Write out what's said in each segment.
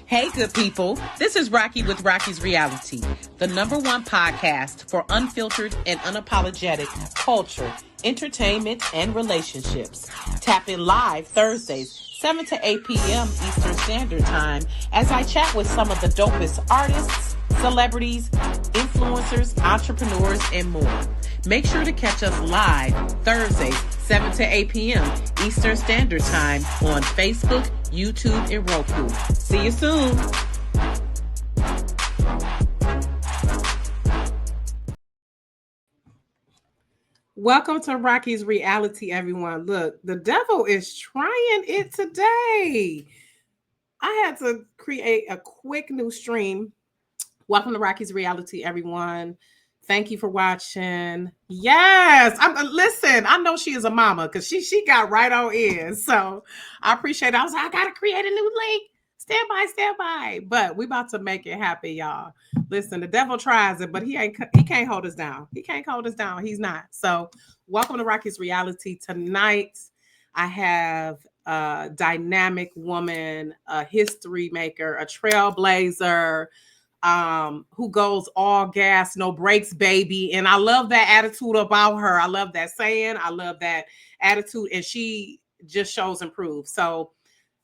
Hey, good people. This is Rocky with Rocky's Reality, the #1 podcast for unfiltered and unapologetic culture, entertainment, and relationships. Tap in live Thursdays, 7 to 8 p.m. Eastern Standard Time, as I chat with some of the dopest artists, celebrities, influencers, entrepreneurs, and more. Make sure to catch us live Thursdays, 7 to 8 p.m. Eastern Standard Time on Facebook, YouTube, and Roku. See you soon. Welcome to Rocky's Reality, everyone. Look, the devil is trying it today. I had to create a quick new stream. Welcome to Rocky's Reality, everyone. Thank you for watching. Yes, listen. I know she is a mama because she got right on in. So I appreciate it. I was like, I gotta create a new link. Stand by. But we about to make it happen, y'all. Listen, the devil tries it, but he can't hold us down. He can't hold us down. He's not. So welcome to Rocky's Reality. Tonight, I have a dynamic woman, a history maker, a trailblazer, who goes all gas, no brakes, baby. And I love that attitude about her. I love that saying. I love that attitude. And she just shows and proves. So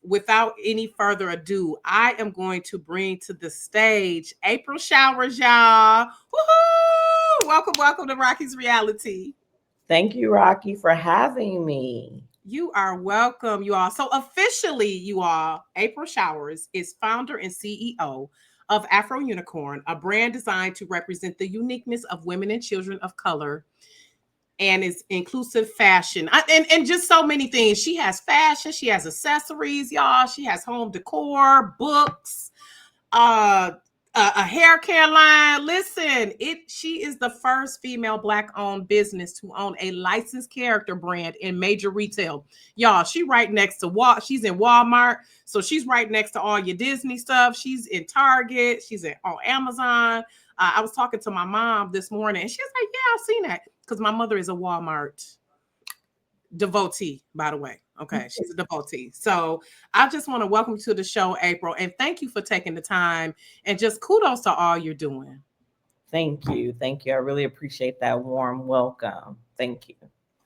without any further ado, I am going to bring to the stage April Showers, y'all. Woohoo! Welcome to Rocky's Reality. Thank you, Rocky, for having me. You are welcome, you all. So officially, you all, April Showers is founder and CEO of Afro Unicorn, a brand designed to represent the uniqueness of women and children of color and it's inclusive fashion and just so many things. She has fashion, she has accessories, y'all. She has home decor, books, a hair care line. Listen, she is the first female Black-owned business to own a licensed character brand in major retail. Y'all, she right next to she's in Walmart, so she's right next to all your Disney stuff. She's in Target, she's on Amazon. I was talking to my mom this morning, and she was like, "Yeah, I've seen that," because my mother is a Walmart devotee, by the way. Okay, she's a devotee. So I just want to welcome you to the show, April, and thank you for taking the time, and just kudos to all you're doing. Thank you. I really appreciate that warm welcome. Thank you.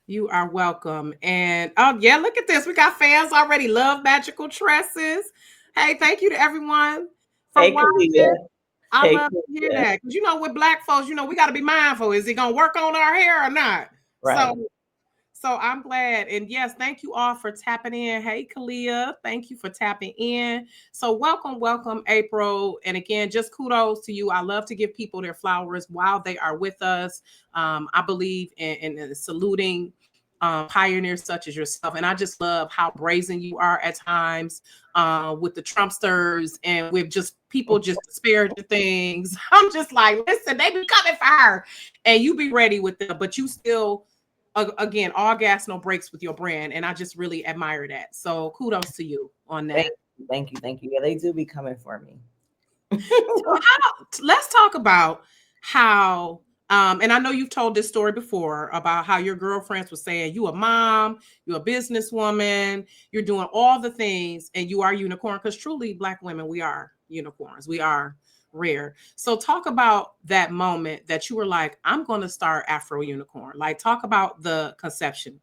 You are welcome. And oh yeah, look at this. We got fans already. Love magical tresses. Hey, thank you to everyone for watching. Kalia. I love to hear that, because with Black folks, we got to be mindful. Is it gonna work on our hair or not? Right. So I'm glad. And yes, thank you all for tapping in. Hey, Kalia, thank you for tapping in. So welcome, April. And again, just kudos to you. I love to give people their flowers while they are with us. I believe in saluting pioneers such as yourself. And I just love how brazen you are at times with the Trumpsters and with just people just disparaging things. I'm just like, listen, they be coming for her. And you be ready with them, but you still... again, all gas, no brakes with your brand. And I just really admire that. So kudos to you on that. Thank you. Yeah, they do be coming for me. So let's talk about how, and I know you've told this story before about how your girlfriends were saying you a mom, you're a businesswoman, you're doing all the things, and you are unicorn, because truly Black women, we are unicorns. We are rare. So talk about that moment that you were like, I'm going to start Afro Unicorn. Like, talk about the conception.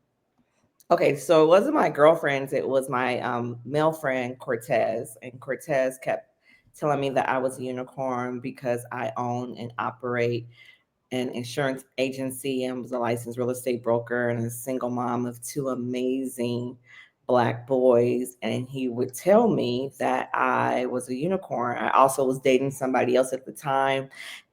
Okay, so it wasn't my girlfriends. It was my male friend, Cortez. And Cortez kept telling me that I was a unicorn because I own and operate an insurance agency and was a licensed real estate broker and a single mom of 2 amazing Black boys. And he would tell me that I was a unicorn. I also was dating somebody else at the time.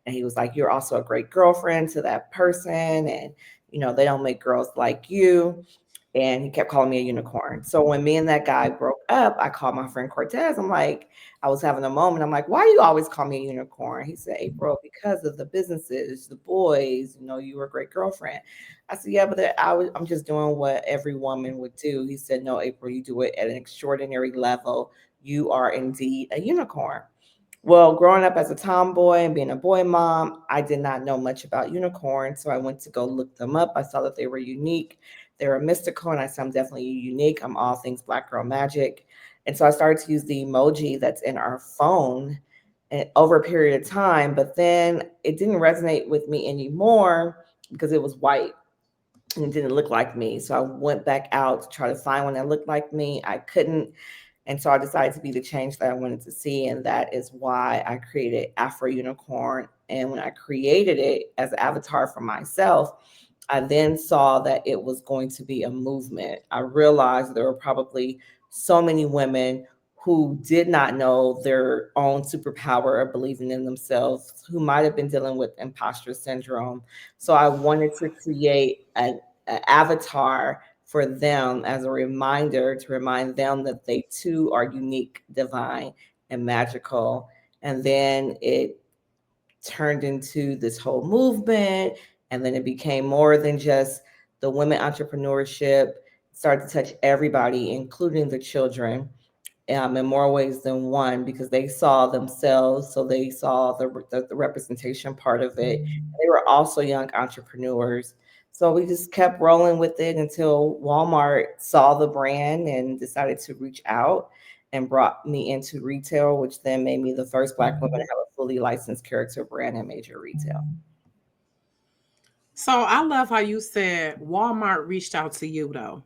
And he was like, you're also a great girlfriend to that person. And, they don't make girls like you. And he kept calling me a unicorn. So when me and that guy broke up, I called my friend Cortez. I'm like, I was having a moment. I'm like, why do you always call me a unicorn? He said, April, because of the businesses, the boys, you were a great girlfriend. I said, yeah, but I'm just doing what every woman would do. He said, no, April, you do it at an extraordinary level. You are indeed a unicorn. Well, growing up as a tomboy and being a boy mom, I did not know much about unicorns. So I went to go look them up. I saw that they were unique. They were mystical. And I said, I'm definitely unique. I'm all things Black girl magic. And so I started to use the emoji that's in our phone over a period of time, but then it didn't resonate with me anymore because it was white and it didn't look like me. So I went back out to try to find one that looked like me. I couldn't. And so I decided to be the change that I wanted to see. And that is why I created Afro Unicorn. And when I created it as an avatar for myself, I then saw that it was going to be a movement. I realized there were probably so many women who did not know their own superpower of believing in themselves, who might have been dealing with imposter syndrome. So I wanted to create an avatar for them as a reminder to remind them that they too are unique, divine, and magical. And then it turned into this whole movement. And then it became more than just the women entrepreneurship, started to touch everybody, including the children, in more ways than one, because they saw themselves. So they saw the representation part of it. They were also young entrepreneurs. So we just kept rolling with it until Walmart saw the brand and decided to reach out and brought me into retail, which then made me the first Black woman to have a fully licensed character brand in major retail. So I love how you said Walmart reached out to you though.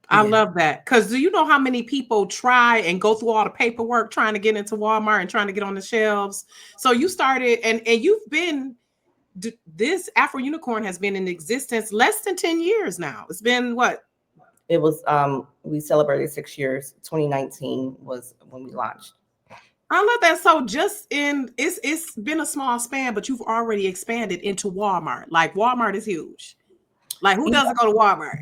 I Yeah. love that. Because do you know how many people try and go through all the paperwork trying to get into Walmart and trying to get on the shelves? So you started, and you've been, this Afro Unicorn has been in existence less than 10 years now. It's been what? It was we celebrated 6 years. 2019 was when we launched. I love that. So just in, it's been a small span, but you've already expanded into Walmart. Like Walmart is huge. Like who doesn't go to Walmart?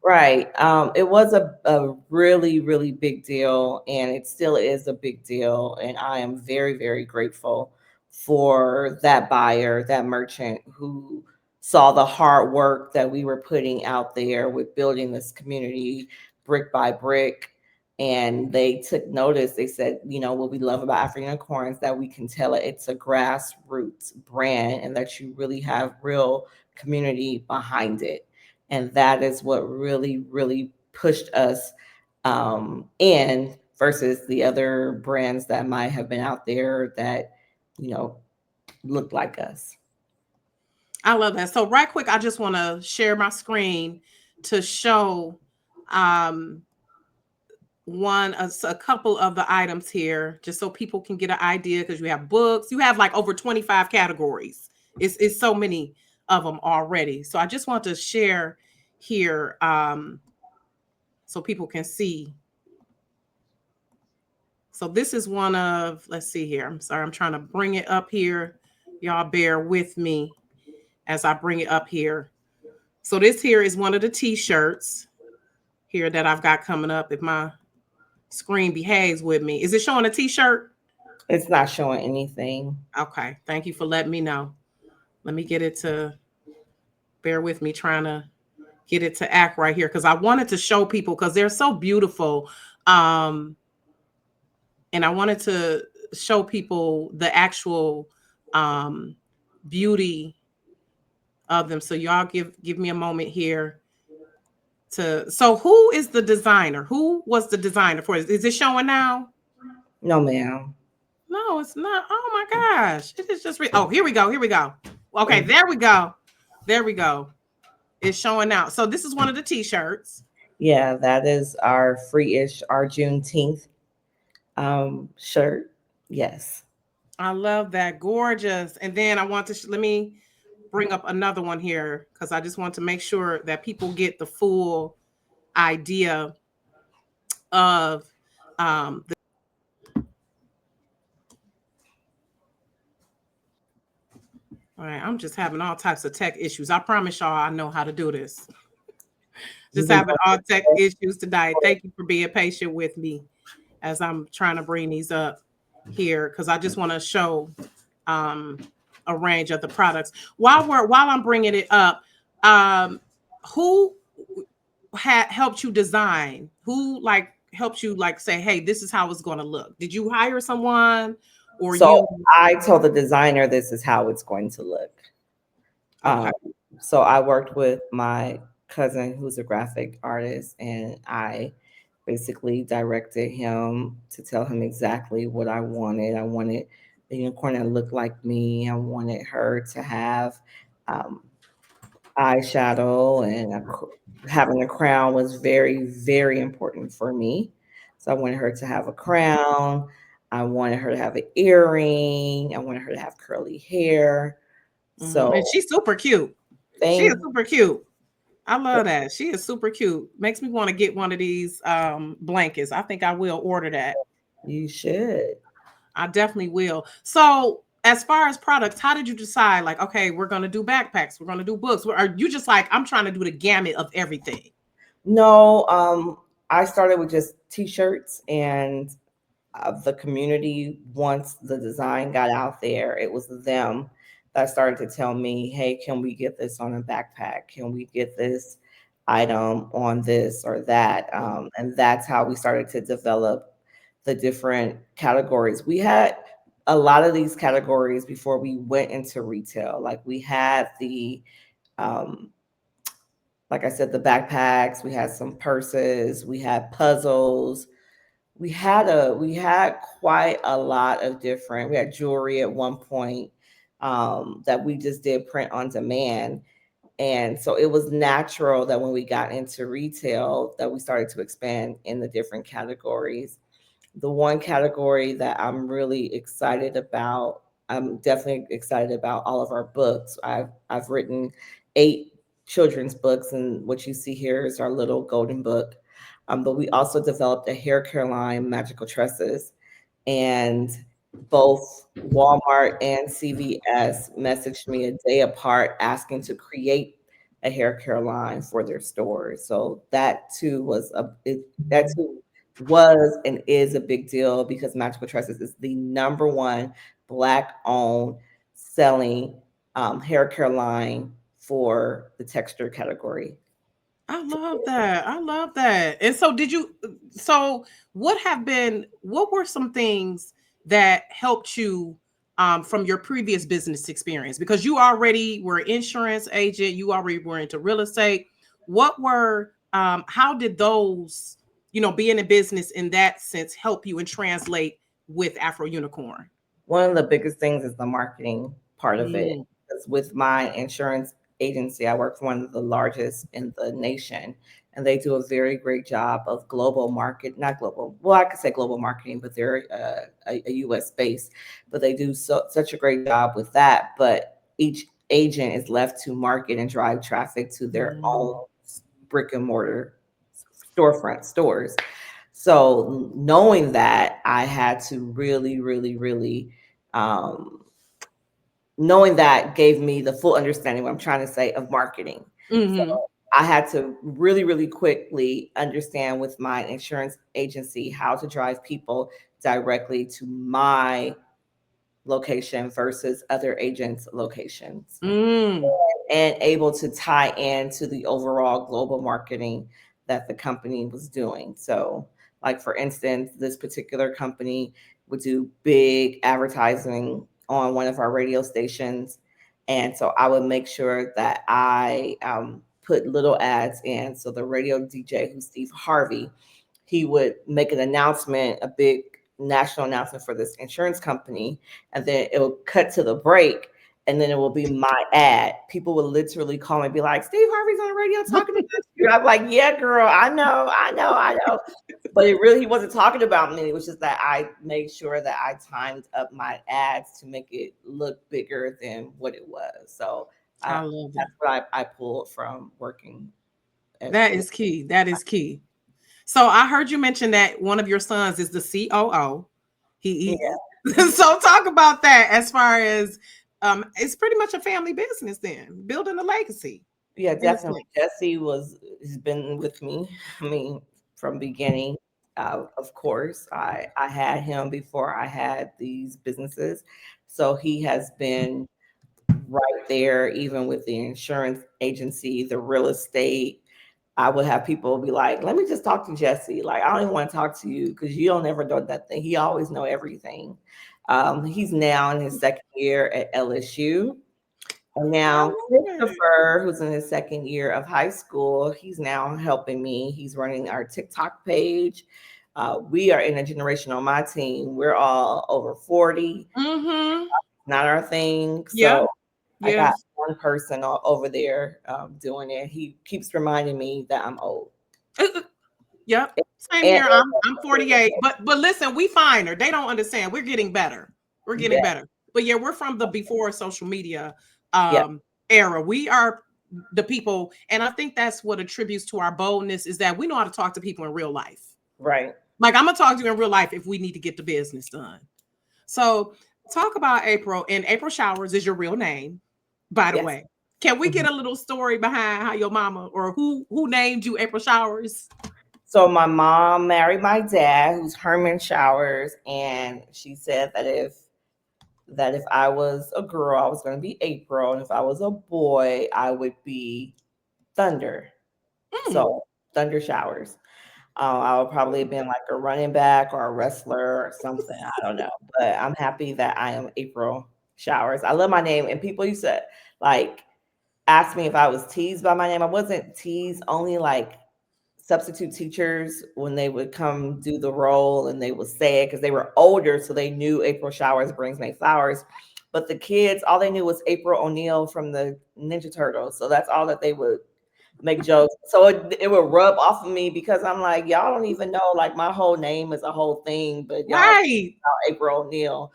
Right. It was a really, really big deal, and it still is a big deal. And I am very, very grateful for that buyer, that merchant who saw the hard work that we were putting out there with building this community brick by brick. And they took notice. They said, you know, what we love about African Unicorns that we can tell it's a grassroots brand and that you really have real community behind it. And that is what really, really pushed us in versus the other brands that might have been out there that, you know, looked like us. I love that. So right quick, I just want to share my screen to show um a couple of the items here just so people can get an idea because you have books, you have like over 25 categories. It's so many of them already. So I just want to share here so people can see. So this is one of, let's see here. I'm sorry, I'm trying to bring it up here. Y'all bear with me as I bring it up here. So this here is one of the t-shirts here that I've got coming up. If my screen behaves with me. Is it showing a t-shirt? It's not showing anything. Okay. Thank you for letting me know. Let me get it to bear with me trying to get it to act right here because I wanted to show people because they're so beautiful. Um, and I wanted to show people the actual um beauty of them. So y'all give me a moment here to, so who is the designer? Who was the designer for it? Is it showing now? No, ma'am. No, it's not. Oh my gosh. It is just oh, here we go. Here we go. Okay, there we go. There we go. It's showing now. So this is one of the t-shirts. Yeah, that is our free-ish, our Juneteenth shirt. Yes. I love that. Gorgeous. And then I want to let me bring up another one here because I just want to make sure that people get the full idea of the, all right, I'm just having all types of tech issues. I promise y'all I know how to do this. You Just can having all tech go. issues tonight. Thank you for being patient with me as I'm trying to bring these up here because I just want to show um, a range of the products. While I'm bringing it up, who had helped you design? Who like helped you like say, hey, this is how it's going to look? Did you hire someone or you? So I told the designer this is how it's going to look. Okay. Um, so I worked with my cousin who's a graphic artist, and I basically directed him to tell him exactly what I wanted. I wanted a unicorn that looked like me. I wanted her to have um, eyeshadow, and having a crown was very, very important for me. So I wanted her to have a crown. I wanted her to have an earring. I wanted her to have curly hair. And So she's super cute. She is thank super cute. I love that. She is super cute. Makes me want to get one of these blankets. I think I will order that. you should. I definitely will. So, as far as products, how did you decide? Like, okay, we're gonna do backpacks, we're gonna do books. Are you just like, I'm trying to do the gamut of everything? No, I started with just t-shirts, and the community, once the design got out there, it was them that started to tell me, hey, can we get this on a backpack? Can we get this item on this or that? And that's how we started to develop the different categories. We had a lot of these categories before we went into retail. Like we had um, like I said, the backpacks, we had some purses, we had puzzles, we had quite a lot of different. We had jewelry at one point, that we just did print on demand, and so it was natural that when we got into retail that we started to expand in the different categories. The one category that I'm really excited about, I'm definitely excited about all of our books. I've written 8 children's books, and what you see here is our little golden book. But we also developed a hair care line, Magical Tresses, and both Walmart and CVS messaged me a day apart asking to create a hair care line for their stores. So that too was and is a big deal because Magical Tresses is the number one Black owned selling hair care line for the texture category. I love that. I love that. And so so what were some things that helped you from your previous business experience? Because you already were an insurance agent, you already were into real estate. What were how did those, being in business in that sense help you and translate with Afro Unicorn? One of the biggest things is the marketing part of it. Mm, 'Cause with my insurance agency, I work for one of the largest in the nation, and they do a very great job of global market, not global, well, I could say global marketing, but they're a US base, but they do such a great job with that. But each agent is left to market and drive traffic to their own mm, brick and mortar storefront stores. So knowing that, I had to really, really, really, um, knowing that gave me the full understanding what I'm trying to say of marketing. So mhm. I had to really, really quickly understand with my insurance agency how to drive people directly to my location versus other agents' locations, Mm. and able to tie into the overall global marketing that the company was doing. So, like for instance, this particular company would do big advertising on one of our radio stations. And so I would make sure that I put little ads in. So the radio DJ, who's Steve Harvey, he would make an announcement, a big national announcement for this insurance company, and then it will cut to the break, and then it will be my ad. People will literally call me and be like, Steve Harvey's on the radio talking about you. I'm like, yeah, girl, I know, I know, I know. But it really, he wasn't talking about me. It was just that I made sure that I timed up my ads to make it look bigger than what it was. So I love it. that's what I pulled from working at. That is key. That is key. So I heard you mention that one of your sons is the COO. Yeah, So talk about that as far as it's pretty much a family business then, building a legacy yeah, in a definitely. sense. Jesse has been with me. I mean, from beginning. Of course, I had him before I had these businesses, so he has been right there, even with the insurance agency, the real estate. I would have people be like, "Let me just talk to Jesse." Like, I don't even want to talk to you because you don't ever know that thing. He always know everything. He's now in his second year at LSU. And I now love it. Christopher, who's in his second year of high school, he's now helping me. He's running our TikTok page. We are in a generation on my team. We're all over 40, Mm-hmm. not our thing. Yep. So I got Yes. one person over there doing it. He keeps reminding me that I'm old. Yep. Same And, here. I'm 48. But listen, we find her. They don't understand. We're getting better. We're getting yeah, better. But yeah, we're from the before social media yeah, era. We are the people, and I think that's what attributes to our boldness is that we know how to talk to people in real life. right. Like I'm gonna talk to you in real life if we need to get the business done. So talk about April, and April Showers is your real name, by the Yes. way. Can we Mhm. get a little story behind how your mama or who named you April Showers? So my mom married my dad, who's Herman Showers, and she said that if I was a girl, I was going to be April, and if I was a boy, I would be Thunder. Mm, So Thunder Showers. I would probably have been like a running back or a wrestler or something. I don't know, but I'm happy that I am April Showers. I love my name, and people used to like ask me if I was teased by my name. I wasn't teased, only like substitute teachers when they would come do the role and they would say it because they were older, so they knew April Showers brings May flowers. But the kids, all they knew was April O'Neil from the Ninja Turtles, so that's all that they would make jokes. So it would rub off of me because I'm like, y'all don't even know like my whole name is a whole thing, but y'all right. April O'Neil.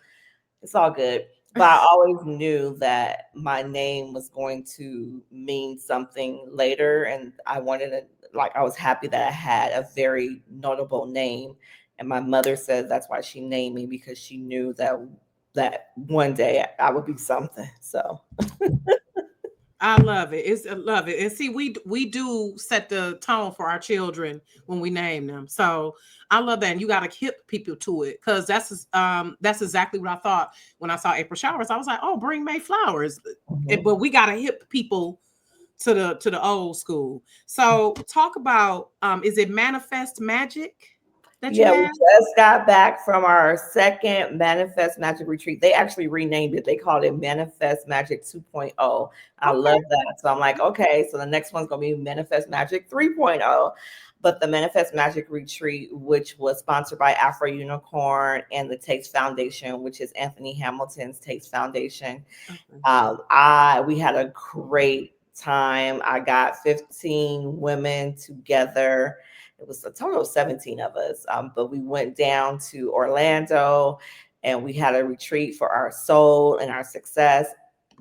It's all good. But I always knew that my name was going to mean something later. And I wanted to, like, I was happy that I had a very notable name. And my mother said that's why she named me because she knew that one day I would be something. So, I love it. I love it. And see, we do set the tone for our children when we name them. So I love that. And you got to hip people to it because that's exactly what I thought when I saw April Showers. I was like, oh, bring May flowers. mhm. But we got to hip people to the old school. So talk about is it Manifest Magic that you Yeah, we have? just got back from our second Manifest Magic retreat. They actually renamed it. They called it Manifest Magic 2.0. I Okay. love that. So I'm like, okay, so the next one's going to be Manifest Magic 3.0. But the Manifest Magic retreat, which was sponsored by Afro Unicorn and the Taste Foundation, which is Anthony Hamilton's Taste Foundation, Okay. I we had a great time. I got 15 women together. It was a total of 17 of us, but we went down to Orlando and we had a retreat for our soul and our success.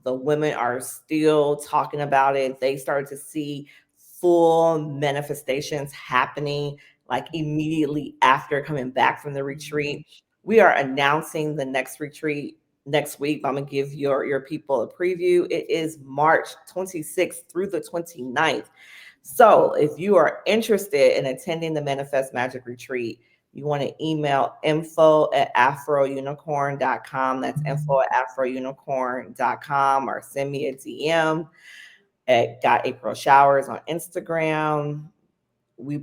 The women are still talking about it. They started to see full manifestations happening like immediately after coming back from the retreat. We are announcing the next retreat next week. I'm gonna give your people a preview. It is March 26th through the 29th. So if you are interested in attending the Manifest Magic Retreat, you want to email info@afrounicorn.com. That's info@afrounicorn.com, or send me a DM at Got April Showers on Instagram. We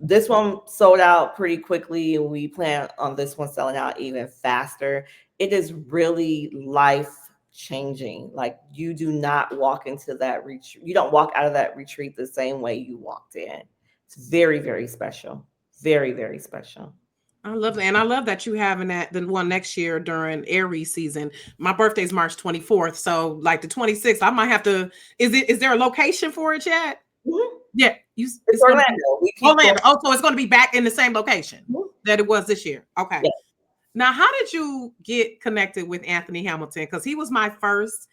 This one sold out pretty quickly, and we plan on this one selling out even faster. It is really life changing. Like, you do not walk into that retreat, you don't walk out of that retreat the same way you walked in. It's very, very special. Very, very special. I love that. And I love that you having that the one next year during Aries season. My birthday is March 24th. So like the 26th, I might have to is there a location for it yet? Mhm. Yeah, It's it's gonna be Orlando. We keep going. Orlando. Oh, so it's gonna be back in the same location Mhm. that it was this year. Okay. Yeah. Now, how did you get connected with Anthony Hamilton? Because he was my first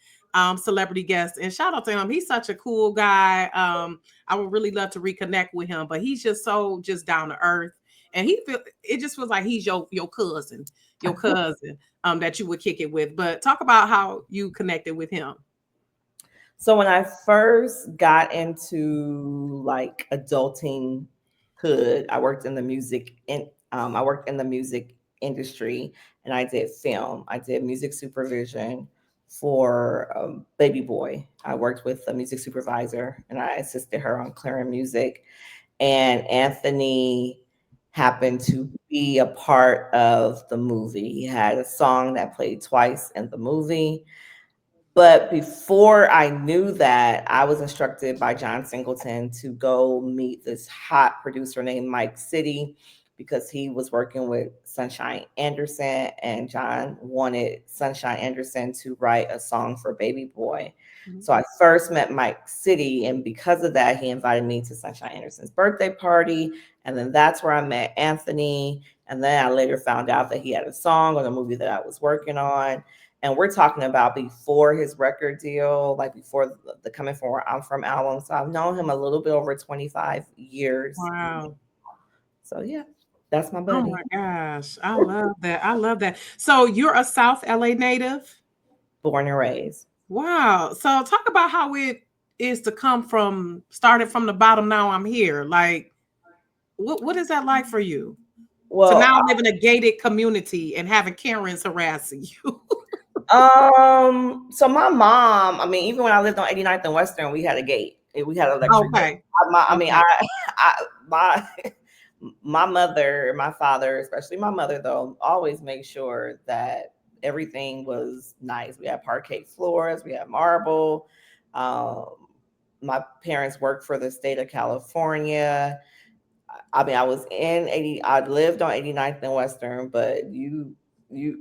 celebrity guest, and shout out to him. He's such a cool guy. I would really love to reconnect with him, but he's just so just down to earth, and it just feels like he's your cousin that you would kick it with. But talk about how you connected with him. So when I first got into like adulting hood, I worked in the music industry, and I did film. I did music supervision for Baby Boy. I worked with a music supervisor and I assisted her on clearing music. And Anthony happened to be a part of the movie. He had a song that played twice in the movie. But before I knew that, I was instructed by John Singleton to go meet this hot producer named Mike City because he was working with Sunshine Anderson, and John wanted Sunshine Anderson to write a song for Baby Boy. Mhm. So I first met Mike City, and because of that, he invited me to Sunshine Anderson's birthday party. And then that's where I met Anthony. And then I later found out that he had a song on a movie that I was working on, and we're talking about before his record deal, like before the Coming From Where I'm From album. So I've known him a little bit over 25 years. Wow. So yeah, that's my Oh buddy. my gosh. I love that. I love that. So you're a South LA native? Born and raised. Wow. So talk about how it is to come from started from the bottom. Now I'm here. Like, what is that like for you to Well, now live in a gated community and having Karens harassing you? so my mom, I mean, even when I lived on 89th and Western, we had a gate. We had an electric gate. Okay. I mean, Okay. I my my mother, my father, especially my mother though, always made sure that everything was nice. We had parquet floors, we had marble. Um, my parents worked for the state of California. I mean, I was in 80, I lived on 89th and Western, but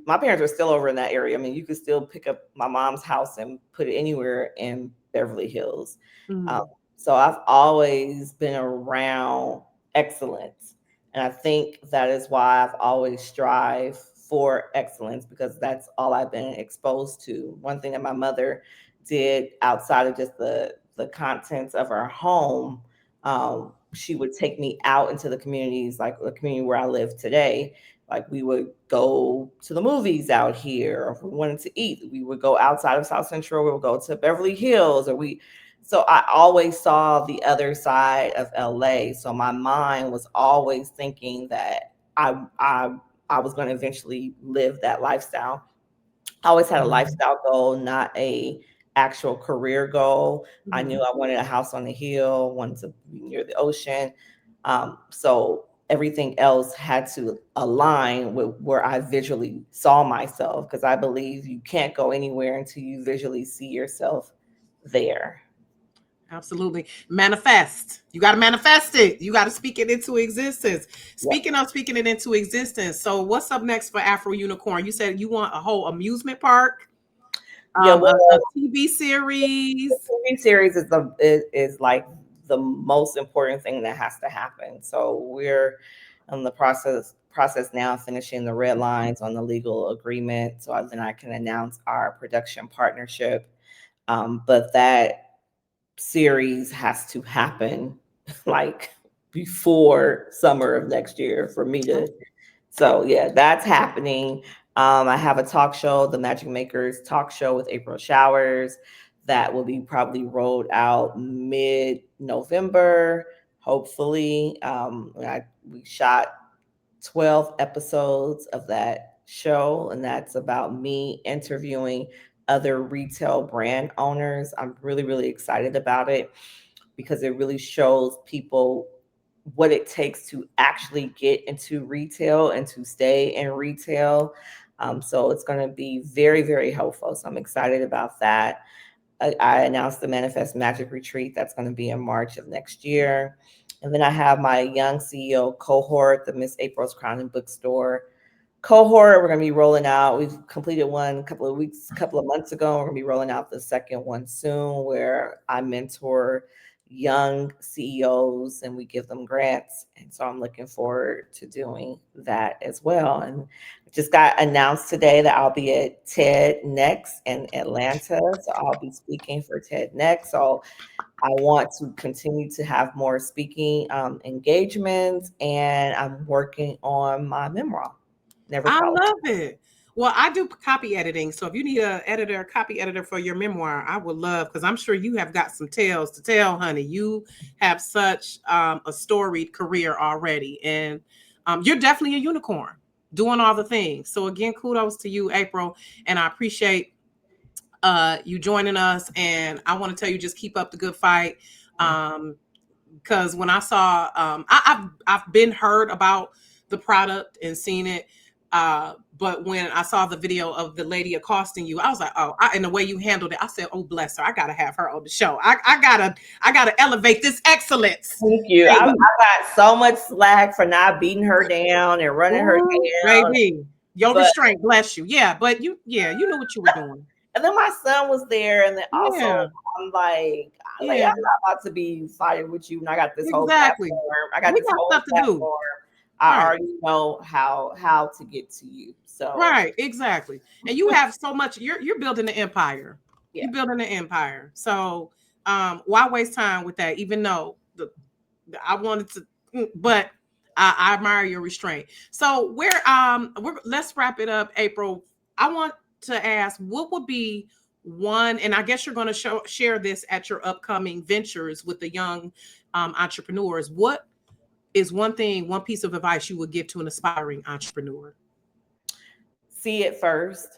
my parents were still over in that area. I mean, you could still pick up my mom's house and put it anywhere in Beverly Hills. Um, Mm. so I've always been around excellence. And I think that is why I've always strived for excellence, because that's all I've been exposed to. One thing that my mother did outside of just the contents of our home, she would take me out into the communities, like the community where I live today. Like we would go to the movies out here, or if we wanted to eat, we would go outside of South Central. We would go to Beverly Hills, or we. So I always saw the other side of LA. So my mind was always thinking that I was going to eventually live that lifestyle. I always had a Mhm. lifestyle goal, not a actual career goal. I knew Mhm. I wanted a house on the hill, wanted to be near the ocean. So everything else had to align with where I visually saw myself, because I believe you can't go anywhere until you visually see yourself there. Absolutely. Manifest. You got to manifest it. You got to speak it into existence. Yep. Speaking of speaking it into existence. So, what's up next for Afro Unicorn? You said you want a whole amusement park, Yeah. a Well, TV the series. TV series is like the most important thing that has to happen. So we're in the process now, finishing the red lines on the legal agreement, so then I can announce our production partnership. But that series has to happen like before summer of next year for me to. So yeah, that's happening. I have a talk show, the Magic Makers talk show with April Showers, that will be probably rolled out mid-November, hopefully. We shot 12 episodes of that show, and that's about me interviewing other retail brand owners. I'm really, really excited about it because it really shows people what it takes to actually get into retail and to stay in retail. So it's going to be very, very helpful. So I'm excited about that. I announced the Manifest Magic Retreat that's going to be in March of next year. And then I have my Young CEO cohort, the Miss April's Crown and Bookstore cohort. We're going to be rolling out. We've completed one a couple of months ago. We're going to be rolling out the second one soon, where I mentor young CEOs and we give them grants. And so I'm looking forward to doing that as well. And it just got announced today that I'll be at TED Next in Atlanta. So I'll be speaking for TED Next. So I want to continue to have more speaking engagements, and I'm working on my memoir, Never I Published. love it. Well, I do copy editing. So, if you need a copy editor for your memoir, I would love, because I'm sure you have got some tales to tell, honey. You have such a storied career already. And you're definitely a unicorn doing all the things. So, again, kudos to you, April. And I appreciate you joining us, and I want to tell you, just keep up the good fight. Because when I saw I've been heard about the product and seen it. But when I saw the video of the lady accosting you, I was like, oh, and the way you handled it, I said, oh, bless her. I gotta have her on the show. I gotta elevate this excellence. Thank you. I Baby. got so much slack for not beating her down and running her Ooh, down. baby. Your But restraint, bless you. Yeah, but you knew what you were doing. and then my son was there, and then also Yeah, I'm like yeah, I'm not about to be fighting with you. And I got this whole exactly. platform. I got We this got whole stuff to do. platform. I Right. already know how to get to you. So Right, exactly. And you have so much, you're building an empire. yeah. You're building an empire. So why waste time with that? Even though I wanted to, but I admire your restraint. So let's wrap it up, April. I want to ask what would be one, and I guess you're going to share this at your upcoming ventures with the young entrepreneurs. What is one piece of advice you would give to an aspiring entrepreneur? See it first.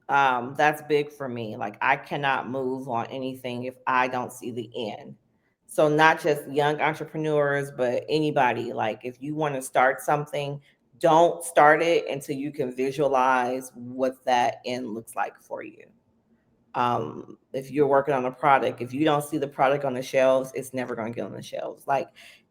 That's big for me. Like I cannot move on anything if I don't see the end. So not just young entrepreneurs, but anybody. Like if you want to start something, don't start it until you can visualize what that end looks like for you. If you're working on a product, if you don't see the product on the shelves, it's never going to get on the shelves. Like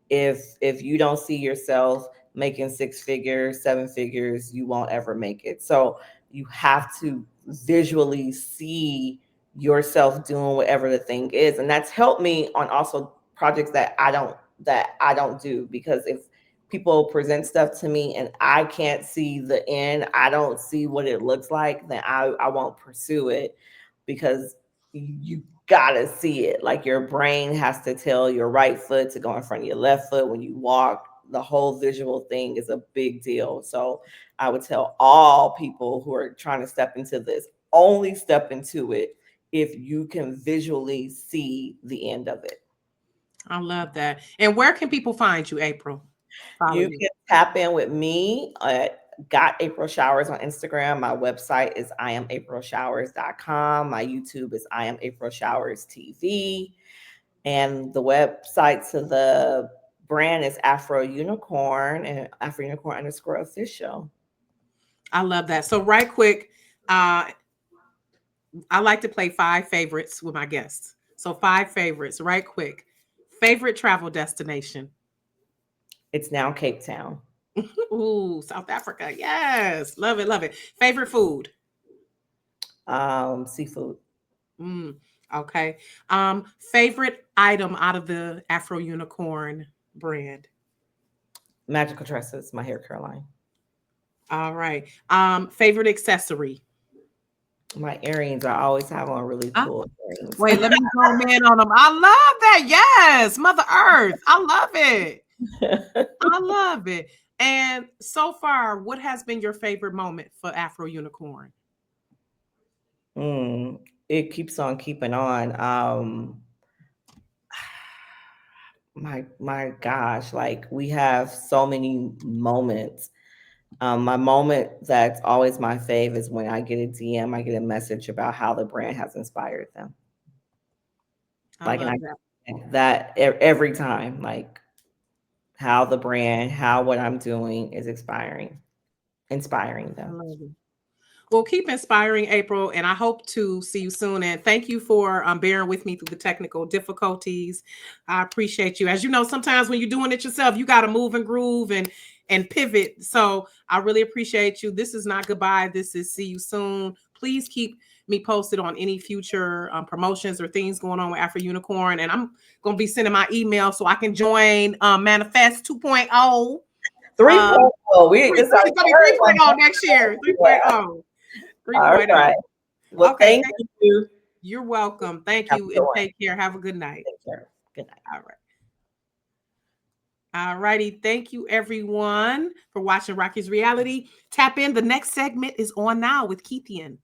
if you don't see yourself making 6 figures, 7 figures, you won't ever make it. So you have to visually see yourself doing whatever the thing is, and that's helped me on also projects that I don't do, because if people present stuff to me and I can't see the end, I don't see what it looks like, then I won't pursue it, because you gotta see it. Like your brain has to tell your right foot to go in front of your left foot when you walk. The whole visual thing is a big deal. So I would tell all people who are trying to step into this, only step into it if you can visually see the end of it. I love that. And where can people find you, April? Follow You you. can tap in with me at Got April Showers on Instagram. My website is iamaprilshowers.com. My YouTube is I Am April Showers TV. And the website to the brand is Afro Unicorn and Afro Unicorn underscore official. I love that. So right quick, I like to play five favorites with my guests. So five favorites, right quick. Favorite travel destination. It's now Cape Town. Ooh, South Africa. Yes. Love it. Love it. Favorite food. Seafood. Mm, okay. Favorite item out of the Afro Unicorn brand. Magical Tresses, my hair care line. All right. Favorite accessory. My earrings, I always have on really Ah, cool earrings. wait, let me go in on them. I love that. Yes, Mother Earth. I love it. I love it. And so far, what has been your favorite moment for Afro Unicorn? Mm, it keeps on keeping on. My gosh, like we have so many moments. My moment that's always my fave is when I get a DM, I get a message about how the brand has inspired them. I Like, and love I that. that every time, like how the brand, how what I'm doing is inspiring I them. love it. Well, keep inspiring, April, and I hope to see you soon. And thank you for bearing with me through the technical difficulties. I appreciate you. As you know, sometimes when you're doing it yourself, you got to move and groove and pivot. So I really appreciate you. This is not goodbye. This is see you soon. Please keep me posted on any future promotions or things going on with Afro Unicorn. And I'm going to be sending my email so I can join Manifest 2.0. 3.0. It's our It's going to be third one. 3.0 next year. Yeah. 3.0. All 3.0. right. Well, Okay, thank you. you're welcome. Thank Have a you good and one. take care. Have a good night. Take care. Good night. All right. All righty. Thank you, everyone, for watching Rocky's Reality. Tap in. The next segment is on now with Keithian.